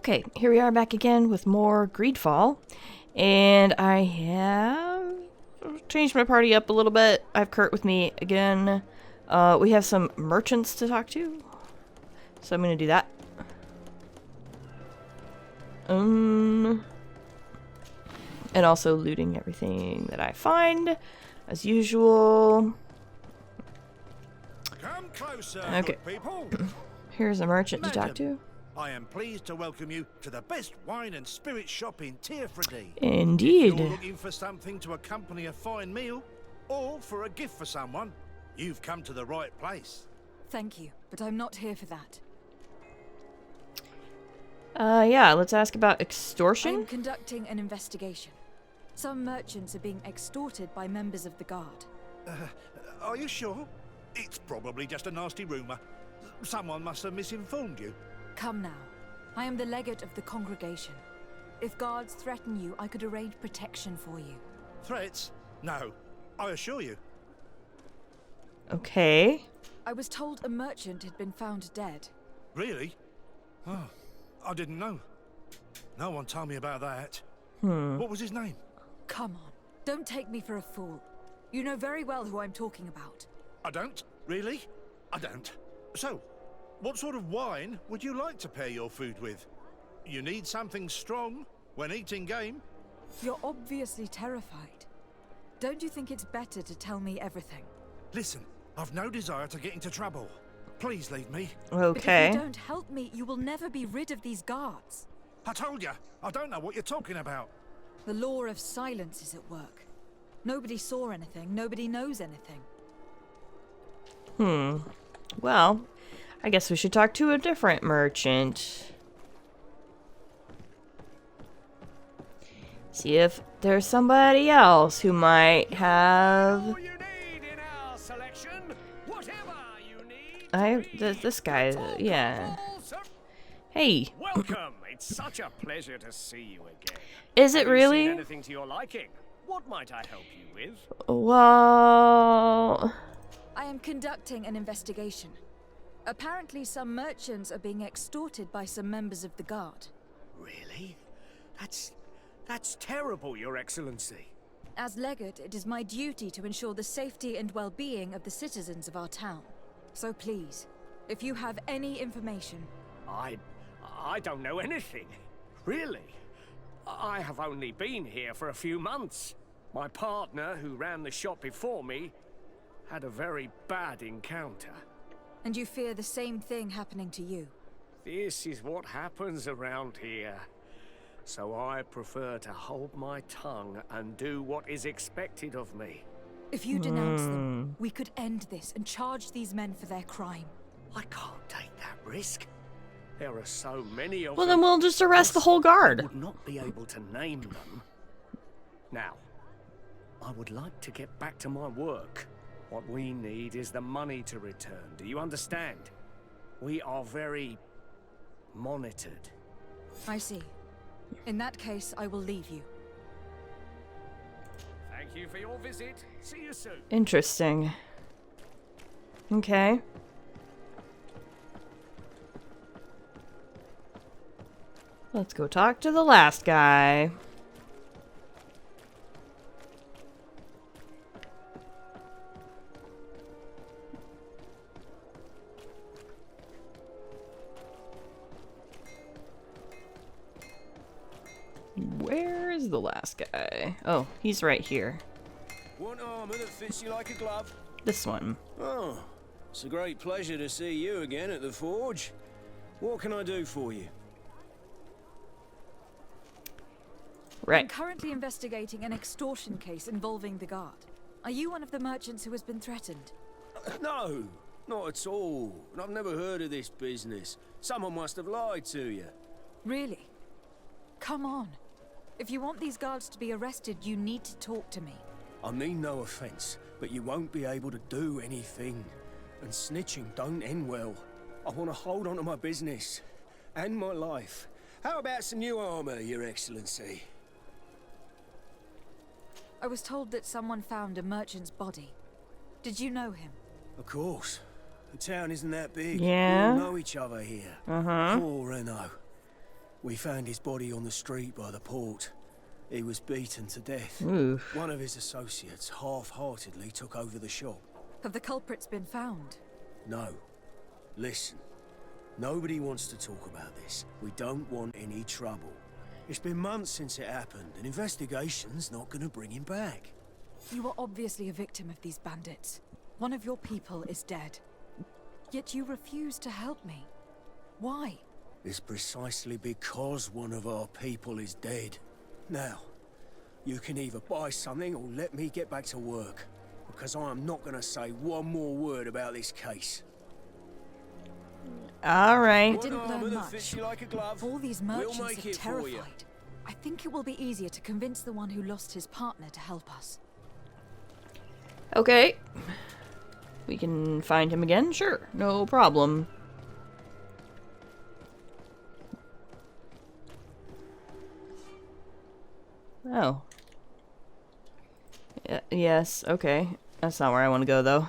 Okay, here we are back again with more GreedFall, and I have changed my party up a little bit. I have Kurt with me again. We have some merchants to talk to, so I'm gonna do that. And also looting everything that I find, as usual. Come closer, Okay. good people. Here's a merchant to talk Madam, to. I am pleased to welcome you to the best wine and spirit shop in Froda. Indeed. If you're looking for something to accompany a fine meal, or for a gift for someone, you've come to the right place. Thank you, but I'm not here for that. Yeah, let's ask about I'm extortion. conducting an investigation. Some merchants are being extorted by members of the guard. Are you sure? It's probably just a nasty rumor. Someone must have misinformed you. Come now. I am the legate of the congregation. If guards threaten you, I could arrange protection for you. Threats? No, I assure you. Okay. I was told a merchant had been found dead. Really? Oh, I didn't know. No one told me about that. What was his name? Come on, don't take me for a fool. You know very well who I'm talking about. I don't? Really? I don't. So, what sort of wine would you like to pair your food with? You need something strong when eating game? You're obviously terrified. Don't you think it's better to tell me everything? Listen, I've no desire to get into trouble. Please leave me. Okay. But if you don't help me, you will never be rid of these guards. I told you, I don't know what you're talking about. The law of silence is at work. Nobody saw anything, nobody knows anything. Well, I guess we should talk to a different merchant. See if there's somebody else who might have... All you need in our selection, whatever you need. This guy, yeah. Hey, Welcome. It's such a pleasure to see you again. is it Have you really? seen anything to your liking? What might I help you with? Well... I am conducting an investigation. Apparently some merchants are being extorted by some members of the guard. Really? That's terrible, Your Excellency. As legate, it is my duty to ensure the safety and well-being of the citizens of our town. So please, if you have any information... I don't know anything. Really? I have only been here for a few months. My partner, who ran the shop before me, had a very bad encounter. And you fear the same thing happening to you. This is what happens around here. So I prefer to hold my tongue and do what is expected of me. If you denounce them, we could end this and charge these men for their crime. I can't take that risk. There are so many of Well, them. then we'll just arrest the whole I guard. would not be able to name them. Now, I would like to get back to my work. What we need is the money to return. Do you understand? We are very monitored. I see. In that case, I will leave you. Thank you for your visit. See you soon. Interesting. Okay. Let's go talk to the last guy. Where is the last guy? Oh, he's right here. Want armor that fits you like a glove? This one. Oh, it's a great pleasure to see you again at the forge. What can I do for you? I'm Right. currently investigating an extortion case involving the guard. Are you one of the merchants who has been threatened? No, not at all. I've never heard of this business. Someone must have lied to you. Really? Come on. If you want these guards to be arrested, you need to talk to me. I mean no offense, but you won't be able to do anything. And snitching don't end well. I want to hold on to my business. And my life. How about some new armor, Your Excellency? I was told that someone found a merchant's body. Did you know him? Of course. The town isn't that big. Yeah. We all know each other here. Uh-huh. Poor Renault. We found his body on the street by the port. He was beaten to death. Ooh. One of his associates half-heartedly took over the shop. Have the culprits been found? No. Listen. Nobody wants to talk about this. We don't want any trouble. It's been months since it happened. An investigation's not gonna bring him back. You are obviously a victim of these bandits. One of your people is dead. Yet you refuse to help me. Why? It's precisely because one of our people is dead. Now, you can either buy something or let me get back to work. Because I am not gonna say one more word about this case. Alright. I didn't learn much. Fits you like a glove. All these We'll merchants make are it for you. terrified. I think it will be easier to convince the one who lost his partner to help us. Okay. We can find him again? Sure. No problem. Oh. Yes, okay. That's not where I want to go, though.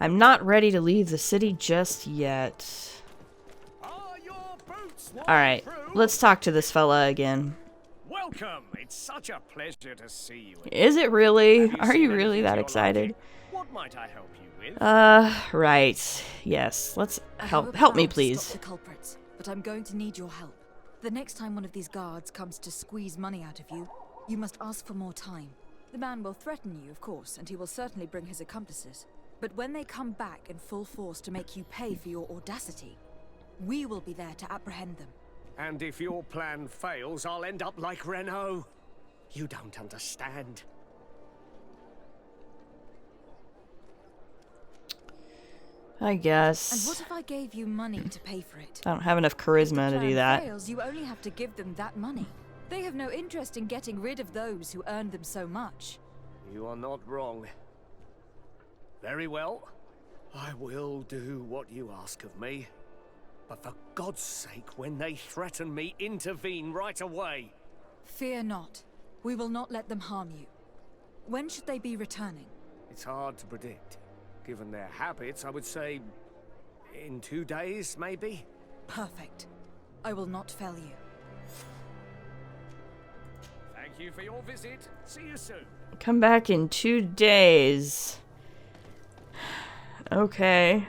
I'm not ready to leave the city just yet. Alright, let's talk to this fella again. Welcome. It's such a pleasure to see you again. Is it really? Have Are seen you really anything that to your excited? liking? What might I help you with? Right. Yes. Let's I have help a me, plan to please. Stop the culprits, but I'm going to need your help. The next time one of these guards comes to squeeze money out of you, you must ask for more time. The man will threaten you, of course, and he will certainly bring his accomplices. But when they come back in full force to make you pay for your audacity, we will be there to apprehend them. And if your plan fails, I'll end up like Renault. You don't understand. I And guess. what if I gave you money to pay for it? I don't have enough charisma to do If the plan that. fails, you only have to give them that money. They have no interest in getting rid of those who earned them so much. You are not wrong. Very well. I will do what you ask of me. But for God's sake, when they threaten me, intervene right away. Fear not. We will not let them harm you. When should they be returning? It's hard to predict. Given their habits, I would say in 2 days, maybe? Perfect. I will not fail you. Thank you for your visit. See you soon. Come back in 2 days. Okay.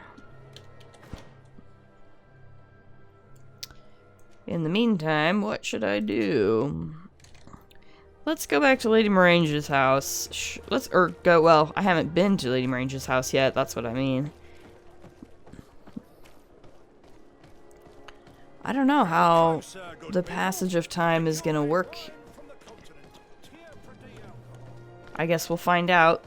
In the meantime, what should I do? Let's go back to Lady Morange's house. Well, I haven't been to Lady Morange's house yet, that's what I mean. I don't know how the passage of time is gonna work. I guess we'll find out.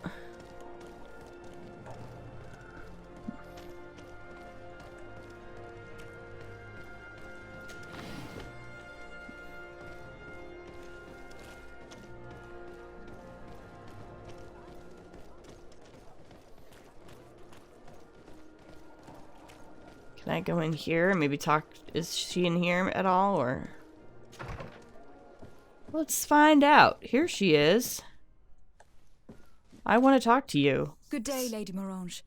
Can I go in here and maybe talk? Is she in here at all, or? Let's find out. Here she is. I want to talk to you. Good day, Lady Morange.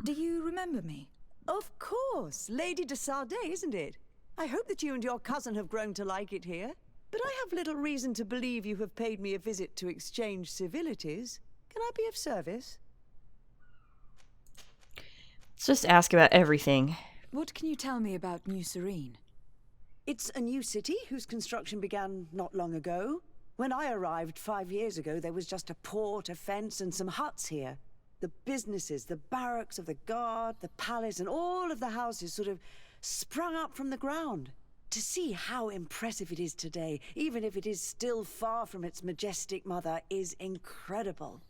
Do you remember me? Of course, Lady de Sardet, isn't it? I hope that you and your cousin have grown to like it here. But I have little reason to believe you have paid me a visit to exchange civilities. Can I be of service? Let's just ask about everything. What can you tell me about New Serene? It's a new city whose construction began not long ago. When I arrived 5 years ago, there was just a port, a fence, and some huts here. The businesses, the barracks of the guard, the palace, and all of the houses sort of sprung up from the ground. To see how impressive it is today, even if it is still far from its majestic mother, is incredible.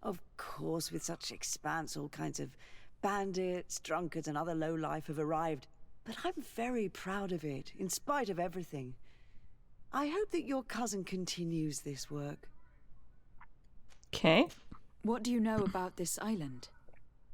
Of course, with such expanse, all kinds of bandits, drunkards, and other lowlife have arrived. But I'm very proud of it, in spite of everything. I hope that your cousin continues this work. Okay. What do you know about this island?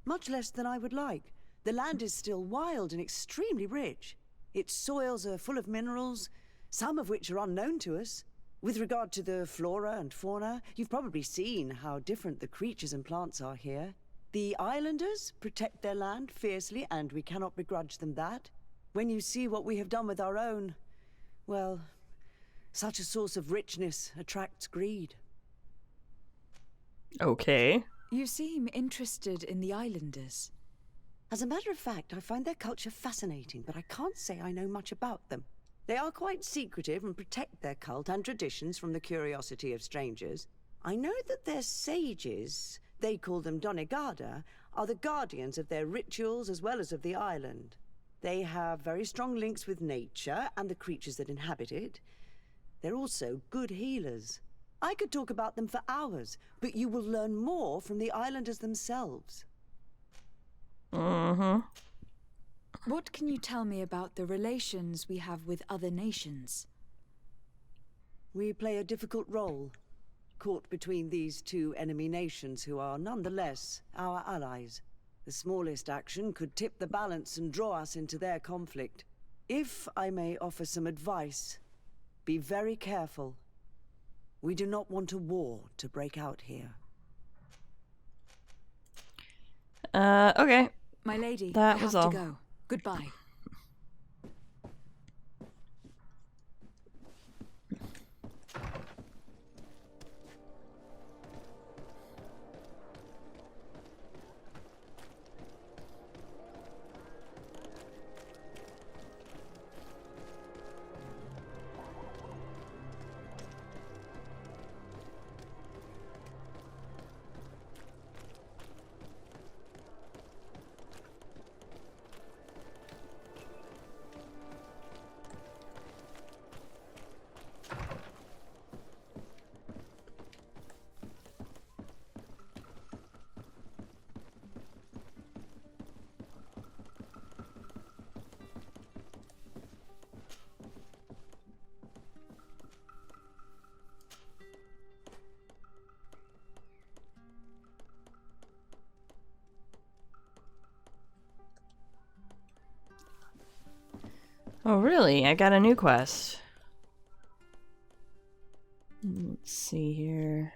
Much less than I would like. The land is still wild and extremely rich. Its soils are full of minerals, some of which are unknown to us. With regard to the flora and fauna, you've probably seen how different the creatures and plants are here. The islanders protect their land fiercely, and we cannot begrudge them that. When you see what we have done with our own, well, such a source of richness attracts greed. Okay. You seem interested in the islanders. As a matter of fact, I find their culture fascinating, but I can't say I know much about them. They are quite secretive and protect their cult and traditions from the curiosity of strangers. I know that their sages, they call them Donegada, are the guardians of their rituals as well as of the island. They have very strong links with nature and the creatures that inhabit it. They're also good healers. I could talk about them for hours, but you will learn more from the islanders themselves. Mm-hmm. What can you tell me about the relations we have with other nations? We play a difficult role, caught between these two enemy nations who are nonetheless our allies. The smallest action could tip the balance and draw us into their conflict. If I may offer some advice, be very careful. We do not want a war to break out here. Okay. My lady, That I was have all. to go. Goodbye. Oh, really? I got a new quest. Let's see here.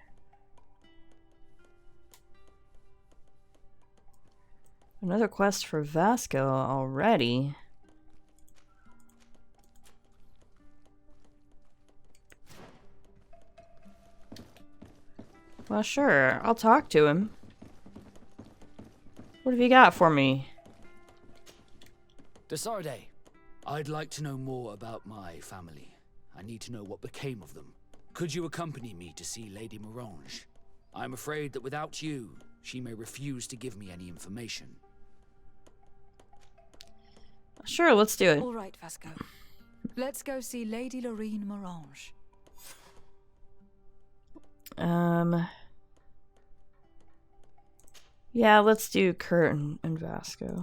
Another quest for Vasco already. Well, sure. I'll talk to him. What have you got for me? Darcy, I'd like to know more about my family. I need to know what became of them. Could you accompany me to see Lady Morange? I'm afraid that without you, she may refuse to give me any information. Sure, let's do it. All right, Vasco. Let's go see Lady Lorraine Morange. Yeah, let's do Kurt and Vasco.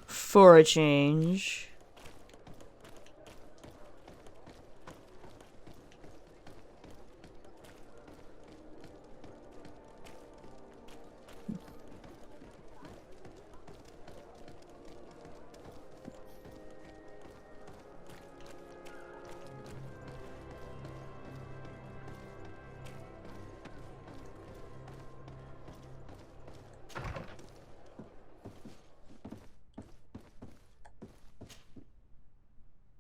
For a change.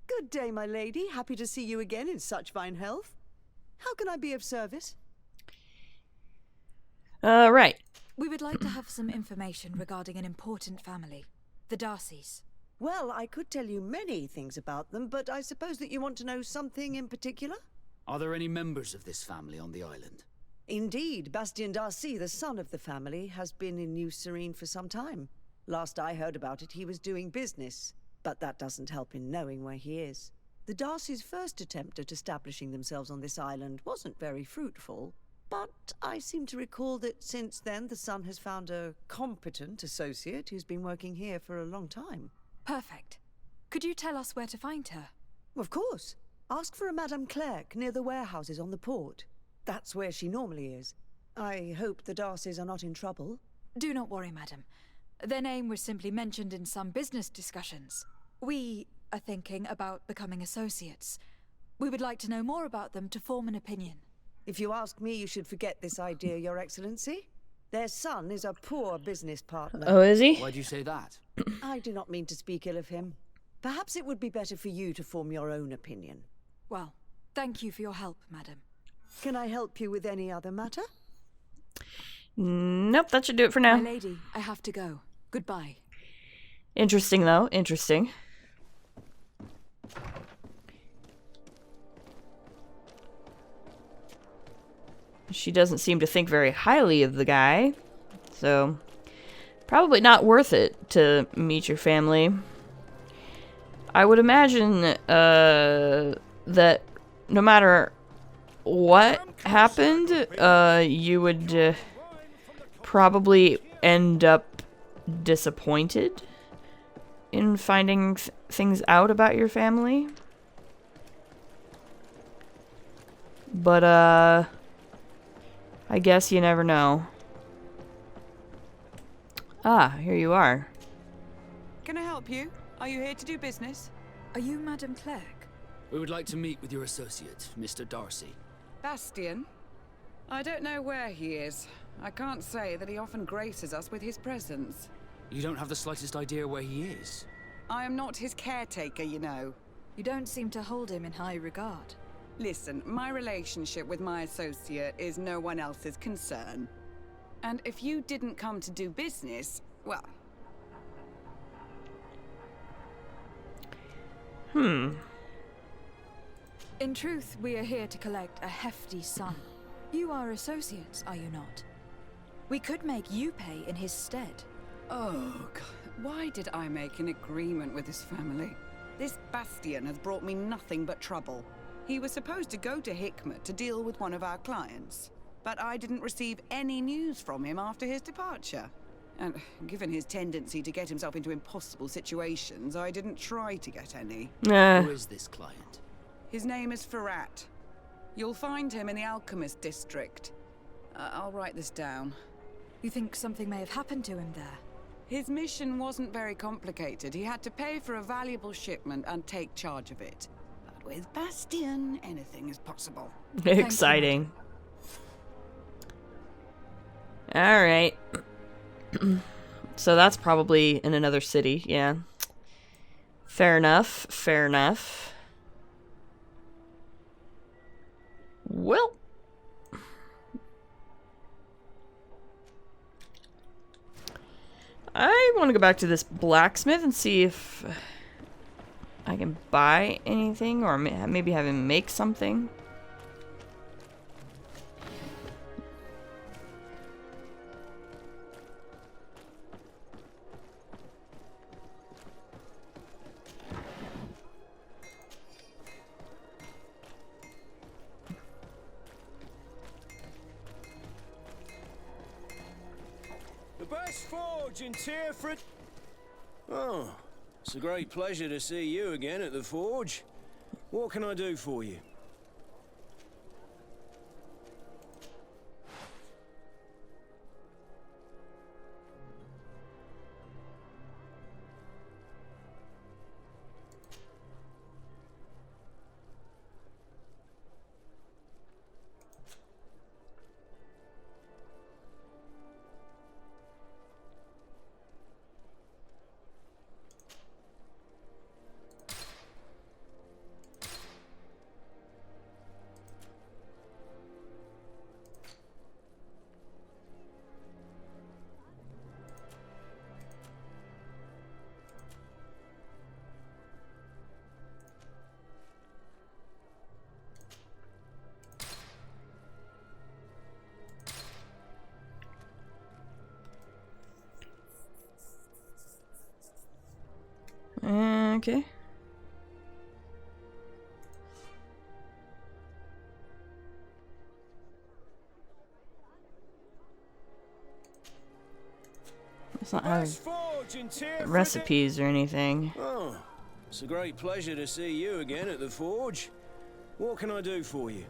Good day, my lady. Happy to see you again in such fine health. How can I be of service? Right. We would like to have some information regarding an important family, the Darcys. Well, I could tell you many things about them, but I suppose that you want to know something in particular? Are there any members of this family on the island? Indeed, Bastien Darcy, the son of the family, has been in New Serene for some time. Last I heard about it, he was doing business, but that doesn't help in knowing where he is. The Darcys' first attempt at establishing themselves on this island wasn't very fruitful, but I seem to recall that since then the son has found a competent associate who's been working here for a long time. Perfect. Could you tell us where to find her? Of course. Ask for a Madame Clerc near the warehouses on the port. That's where she normally is. I hope the Darcys are not in trouble. Do not worry, madam. Their name was simply mentioned in some business discussions. We are thinking about becoming associates. We would like to know more about them to form an opinion. If you ask me, you should forget this idea, Your Excellency. Their son is a poor business partner. Oh, is he? Why do you say that? I do not mean to speak ill of him. Perhaps it would be better for you to form your own opinion. Well, thank you for your help, madam. Can I help you with any other matter? Nope, that should do it for now. My lady, I have to go. Goodbye. Interesting, though. Interesting. She doesn't seem to think very highly of the guy, so probably not worth it to meet your family. I would imagine that no matter what happened, you would probably end up disappointed in finding things out about your family. But, I guess you never know. Ah, here you are. Can I help you? Are you here to do business? Are you Madam Clerk? We would like to meet with your associate, Mr. Darcy. Bastian? I don't know where he is. I can't say that he often graces us with his presence. You don't have the slightest idea where he is? I am not his caretaker, you know. You don't seem to hold him in high regard. Listen, my relationship with my associate is no one else's concern. And if you didn't come to do business, well... In truth, we are here to collect a hefty sum. You are associates, are you not? We could make you pay in his stead. Oh, God. Why did I make an agreement with this family? This Bastian has brought me nothing but trouble. He was supposed to go to Hikmet to deal with one of our clients, but I didn't receive any news from him after his departure. And given his tendency to get himself into impossible situations, I didn't try to get any. Who is this client? His name is Froda. You'll find him in the Alchemist District. I'll write this down. You think something may have happened to him there? His mission wasn't very complicated. He had to pay for a valuable shipment and take charge of it. But with Bastian, anything is possible. Exciting. Alright. So that's probably in another city, yeah. Fair enough, fair enough. Well. I want to go back to this blacksmith and see if I can buy anything, or maybe have him make something. The best forge in Tierford. Oh, it's a great pleasure to see you again at the forge. What can I do for you? Okay. It's not having recipes or anything. Oh, it's a great pleasure to see you again at the forge. What can I do for you?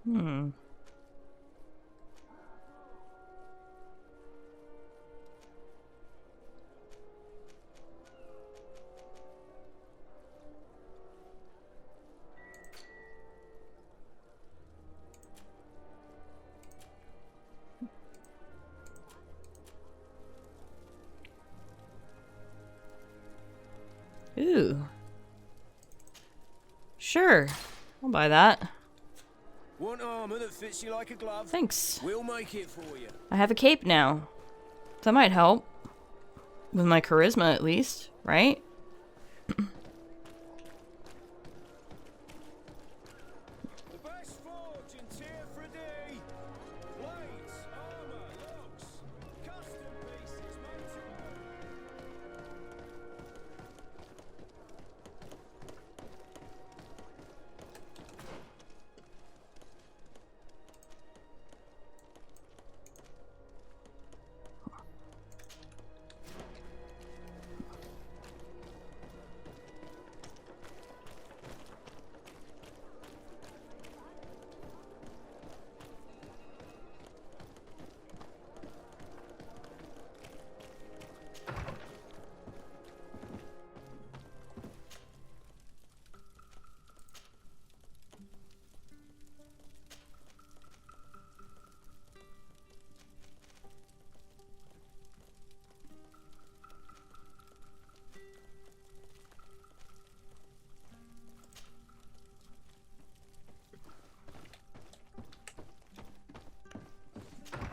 Hmm. Ooh. Sure. I'll buy that. Want armor that fits you like a glove? Thanks. We'll make it for you. I have a cape now. That might help. With my charisma, at least, right? The best forge in Tier Froda. Blades, armor, locks, custom pieces made to order.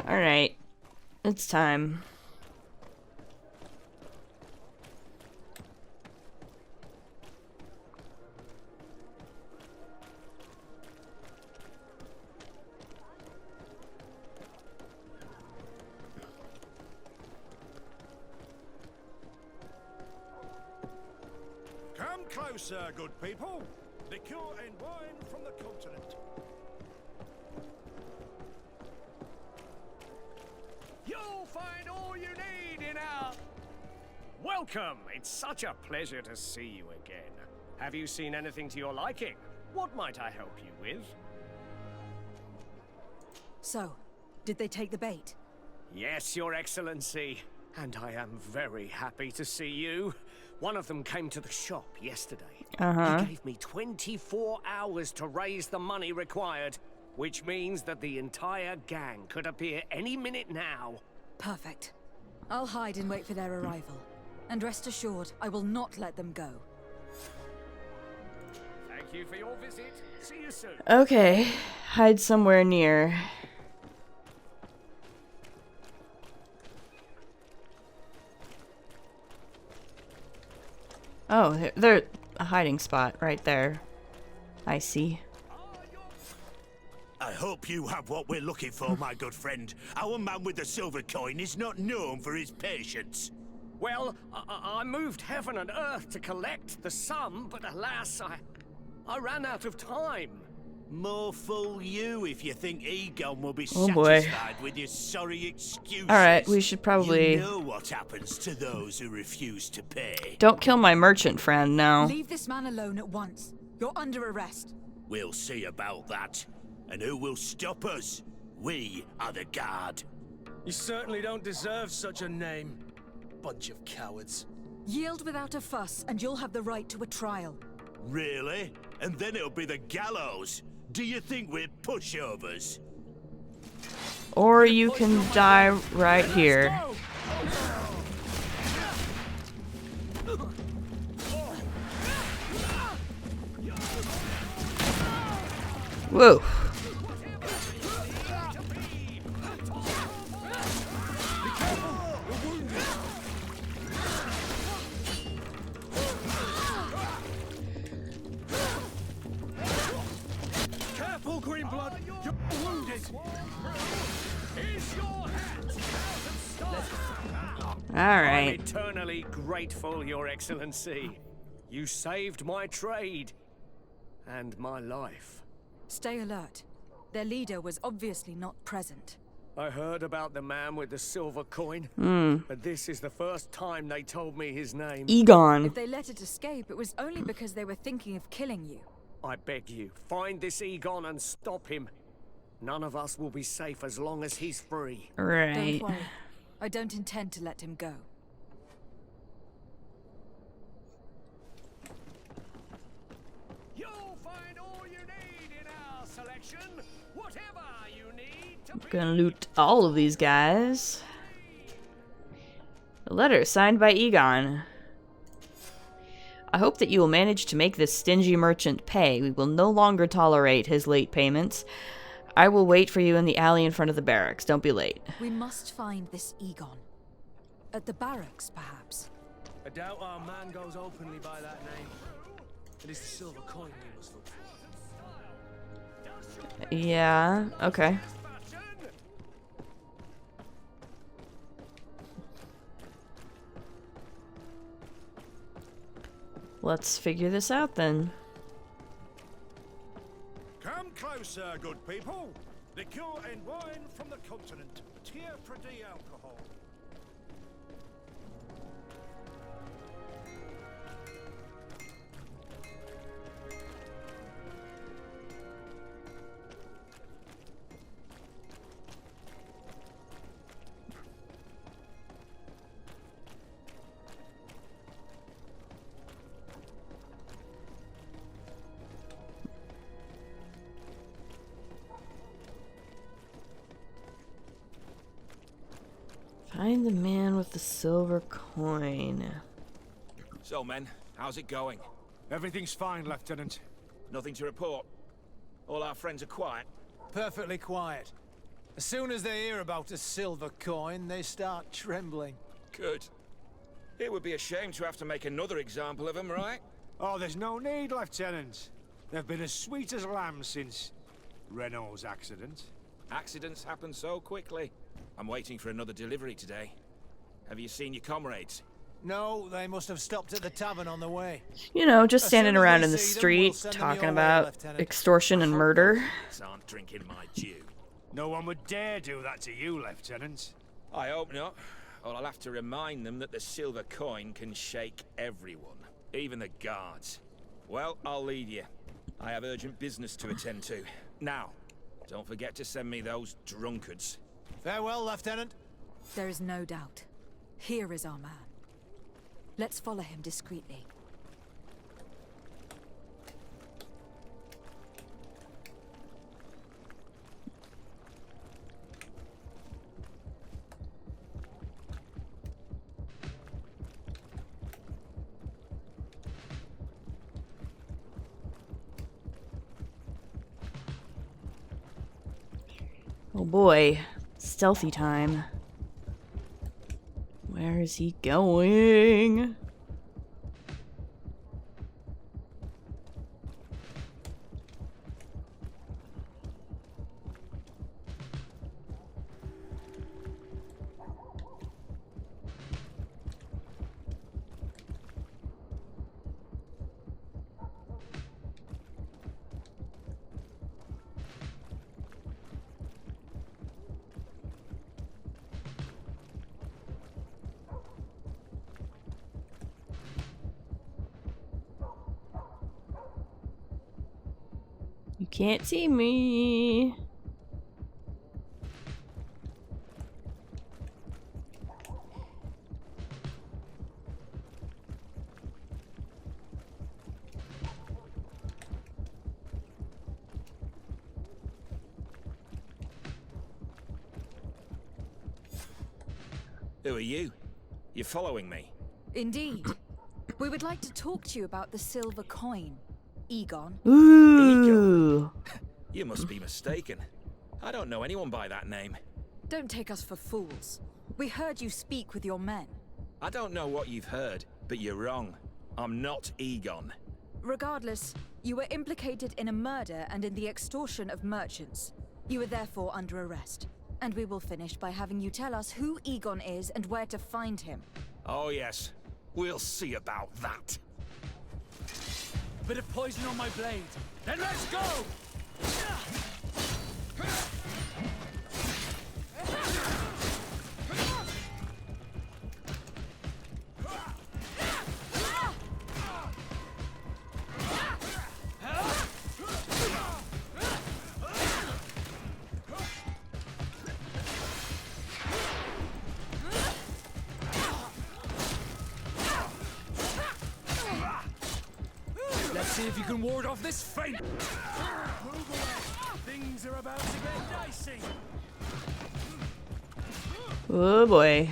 Alright. It's time. Come closer, good people. Liquor and wine from the continent. You'll find all you need in our... Welcome! It's such a pleasure to see you again. Have you seen anything to your liking? What might I help you with? So, did they take the bait? Yes, Your Excellency. And I am very happy to see you. One of them came to the shop yesterday. Uh-huh. He gave me 24 hours to raise the money required, which means that the entire gang could appear any minute now. Perfect. I'll hide and wait for their arrival. And rest assured, I will not let them go. Thank you for your visit. See you soon. Okay. Hide somewhere near. Oh, they're a hiding spot right there. I see. I hope you have what we're looking for, my good friend. Our man with the silver coin is not known for his patience. Well, I moved heaven and earth to collect the sum, but alas, I ran out of time. More fool you if you think Egon will be Oh boy. satisfied with your sorry excuses. Alright, we should probably... You know what happens to those who refuse to pay. Don't kill my merchant friend now. Leave this man alone at once. You're under arrest. We'll see about that. And who will stop us? We are the guard. You certainly don't deserve such a name. Bunch of cowards. Yield without a fuss, and you'll have the right to a trial. Really? And then it'll be the gallows. Do you think we're pushovers? Or you can die right here. Whoa. Careful, Greenblood! You're wounded! I'm Alright. eternally grateful, Your Excellency. You saved my trade. And my life. Stay alert. Their leader was obviously not present. I heard about the man with the silver coin. But this is the first time they told me his name. Egon. If they let it escape, it was only because they were thinking of killing you. I beg you, find this Egon and stop him. None of us will be safe as long as he's free. Right. Don't worry. I don't intend to let him go. You'll find all you need in our selection. Whatever you need to be. Gonna loot all of these guys. A letter signed by Egon. I hope that you will manage to make this stingy merchant pay. We will no longer tolerate his late payments. I will wait for you in the alley in front of the barracks. Don't be late. We must find this Egon. At the barracks, perhaps. I doubt our man goes openly by that name. It is the silver coin we must look for. Yeah, okay. Let's figure this out then. Come closer, good people. Liqueur and wine from the continent. Tier Froda alcohol. Find the man with the silver coin. So, men, how's it going? Everything's fine, Lieutenant. Nothing to report. All our friends are quiet. Perfectly quiet. As soon as they hear about a silver coin, they start trembling. Good. It would be a shame to have to make another example of them, right? Oh, there's no need, Lieutenant. They've been as sweet as lambs since Renault's accident. Accidents happen so quickly. I'm waiting for another delivery today. Have you seen your comrades? No, they must have stopped at the tavern on the way. You know, just As standing soon as around we in the see them, street we'll send them talking your way, about Lieutenant. extortion and murder. These aren't drinking my due. No one would dare do that to you, Lieutenant. I hope not. Or I'll have to remind them that the silver coin can shake everyone, even the guards. Well, I'll leave you. I have urgent business to attend to. Now, don't forget to send me those drunkards. Farewell, Lieutenant. There is no doubt. Here is our man. Let's follow him discreetly. Oh boy, stealthy time. Where is he going? You can't see me. Who are you? You're following me? Indeed. We would like to talk to you about the silver coin, Egon. Ooh. You must be mistaken. I don't know anyone by that name. Don't take us for fools. We heard you speak with your men. I don't know what you've heard, but you're wrong. I'm not Egon. Regardless, you were implicated in a murder and in the extortion of merchants. You are therefore under arrest. And we will finish by having you tell us who Egon is and where to find him. Oh yes, we'll see about that. Bit of poison on my blade. Then let's go! See if you can ward off this feint. Move away. Things are about to get dicey. Oh boy.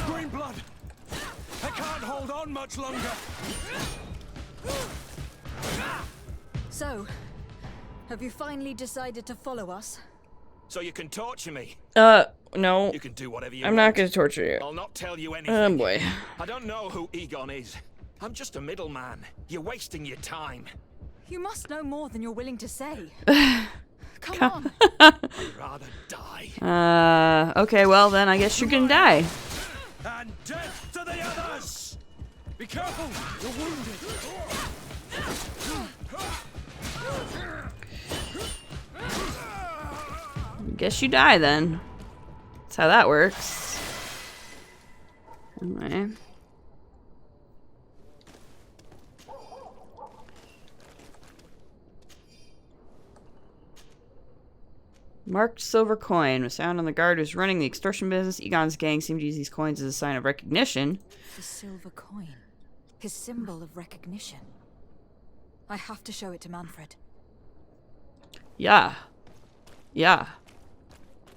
Green blood. I can't hold on much longer. So, have you finally decided to follow us? So you can torture me. No. You can do whatever you I'm want. not gonna torture you. I'll not tell you anything. Oh boy. I don't know who Egon is. I'm just a middleman. You're wasting your time. You must know more than you're willing to say. Come on. I'd rather die. Okay, well then I guess you're gonna die. And death to the others! Be careful! You're wounded! Guess you die then. That's how that works. Anyway. Marked silver coin was found on the guard who's running the extortion business. Egon's gang seemed to use these coins as a sign of recognition. The silver coin. His symbol of recognition. I have to show it to Manfred. Yeah. Yeah.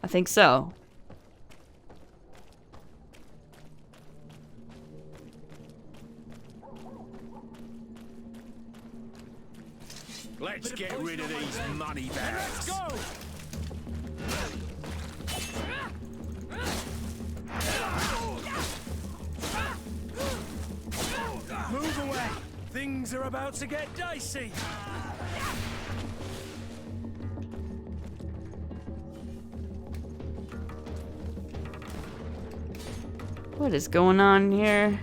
I think so. Let's get rid of these money bags. Let's go! Move away! Things are about to get dicey! What is going on here?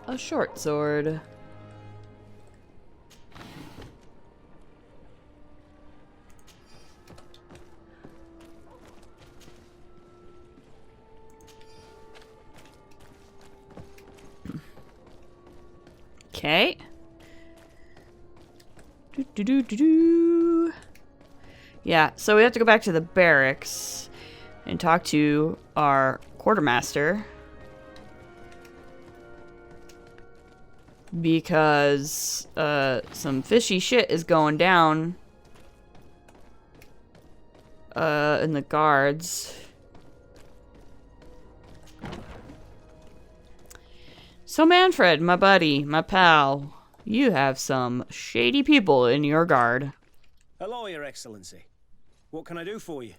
A short sword. Okay. Yeah, so we have to go back to the barracks and talk to our quartermaster. Because some fishy shit is going down in the guards. So Manfred, my buddy, my pal, you have some shady people in your guard. Hello, Your Excellency. What can I do for you?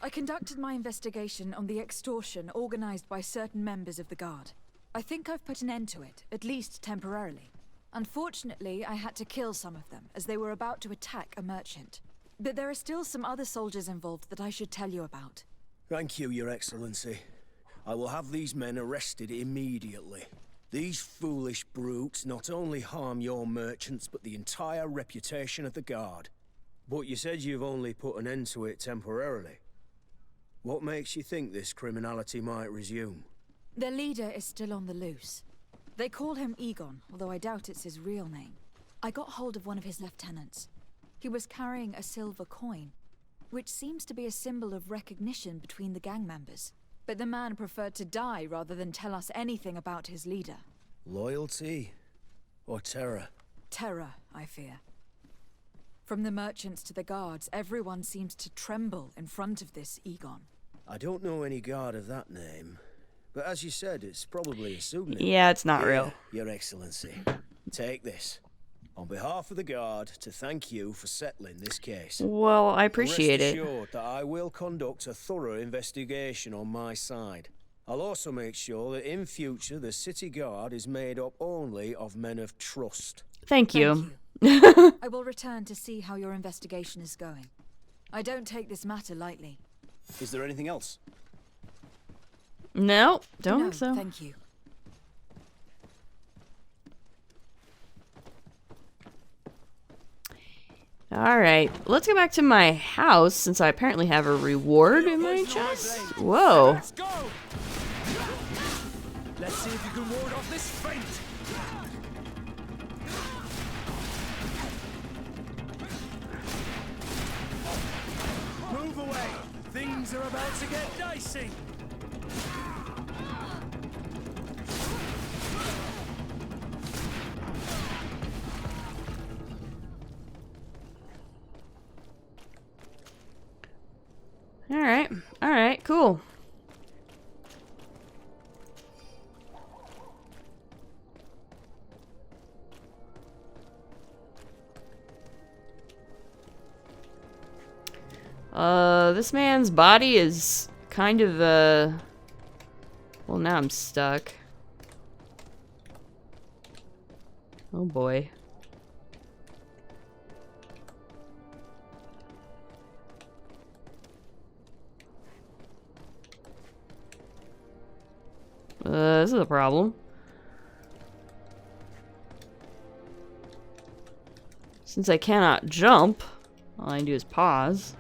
I conducted my investigation on the extortion organized by certain members of the Guard. I think I've put an end to it, at least temporarily. Unfortunately, I had to kill some of them, as they were about to attack a merchant. But there are still some other soldiers involved that I should tell you about. Thank you, Your Excellency. I will have these men arrested immediately. These foolish brutes not only harm your merchants, but the entire reputation of the Guard. But you said you've only put an end to it temporarily. What makes you think this criminality might resume? Their leader is still on the loose. They call him Egon, although I doubt it's his real name. I got hold of one of his lieutenants. He was carrying a silver coin, which seems to be a symbol of recognition between the gang members. But the man preferred to die rather than tell us anything about his leader. Loyalty? Or terror? Terror, I fear. From the merchants to the guards, everyone seems to tremble in front of this Egon. I don't know any guard of that name. But as you said, it's probably a pseudonym. Yeah, it's not real. Your Excellency, take this. On behalf of the Guard, to thank you for settling this case. Well, I appreciate Rest it. assured that I will conduct a thorough investigation on my side. I'll also make sure that in future the City Guard is made up only of men of trust. Thank you. I will return to see how your investigation is going. I don't take this matter lightly. Is there anything else? No, don't No, think so. thank you. Alright, let's go back to my house since I apparently have a reward in my chest. Whoa. Let's go! Let's see if you can ward off this feint. Move away! Things are about to get dicey! Alright, cool. This man's body is kind of, well, now I'm stuck. Oh boy. This is a problem. Since I cannot jump, all I can do is pause.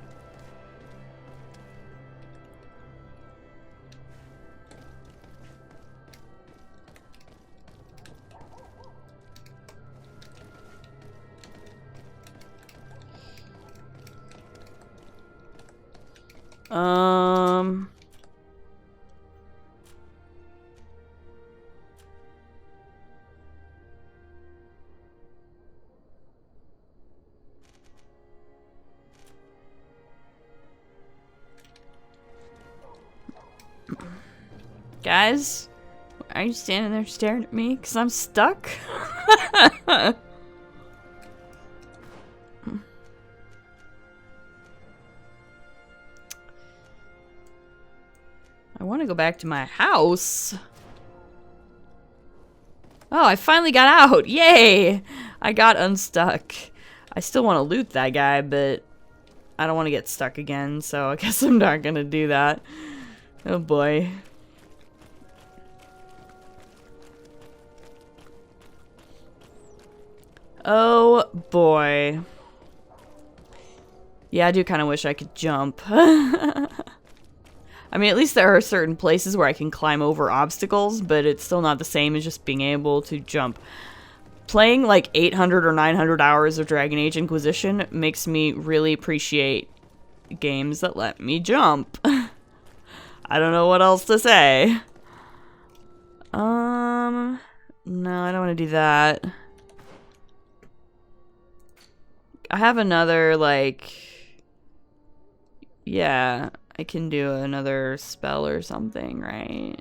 Guys, are you standing there staring at me? 'Cause I'm stuck? I want to go back to my house. Oh, I finally got out! Yay! I got unstuck. I still want to loot that guy, but I don't want to get stuck again, so I guess I'm not gonna do that. Oh boy. Oh boy. Yeah, I do kind of wish I could jump. I mean, at least there are certain places where I can climb over obstacles, but it's still not the same as just being able to jump. Playing like 800 or 900 hours of Dragon Age Inquisition makes me really appreciate games that let me jump. I don't know what else to say. No, I don't want to do that. I have another, like... Yeah, I can do another spell or something, right?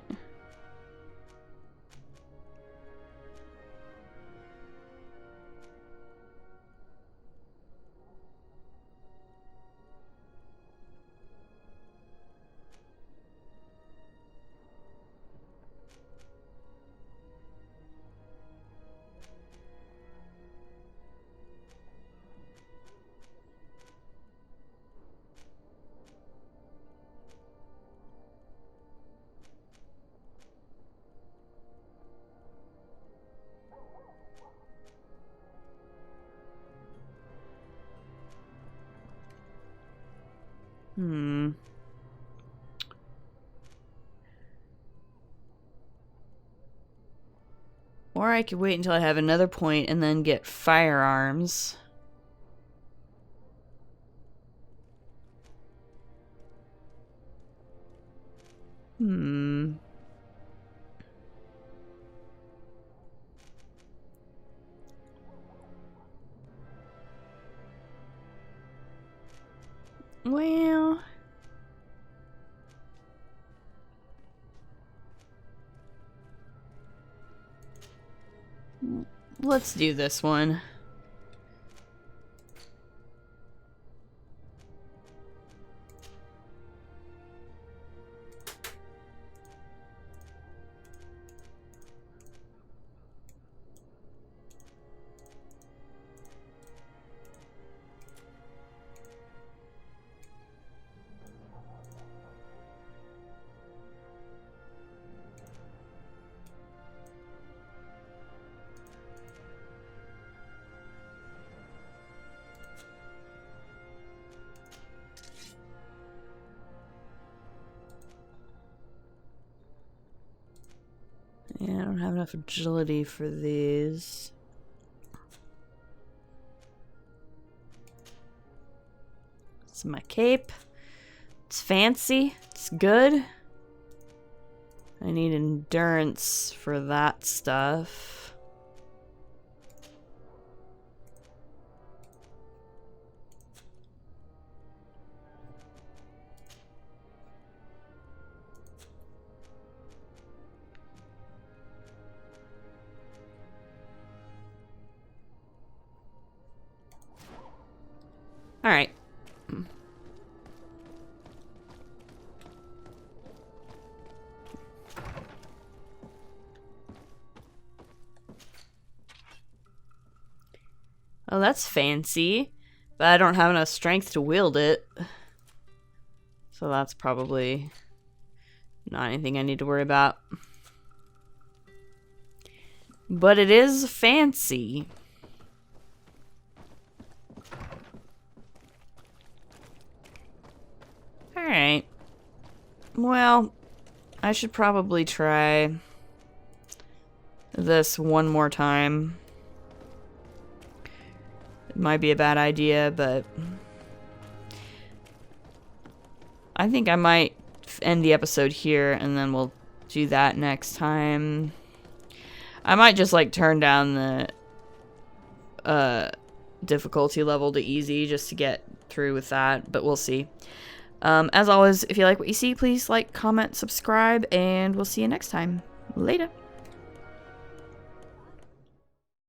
Or I could wait until I have another point and then get firearms. Well... Let's do this one. don't have enough agility for these. It's my cape. It's fancy. It's good. I need endurance for that stuff. All right. Oh, that's fancy, but I don't have enough strength to wield it. So that's probably not anything I need to worry about. But it is fancy. Alright. Well, I should probably try this one more time. It might be a bad idea, but I think I might end the episode here and then we'll do that next time. I might just like turn down the difficulty level to easy just to get through with that, but we'll see. As always, if you like what you see, please like, comment, subscribe, and we'll see you next time. Later.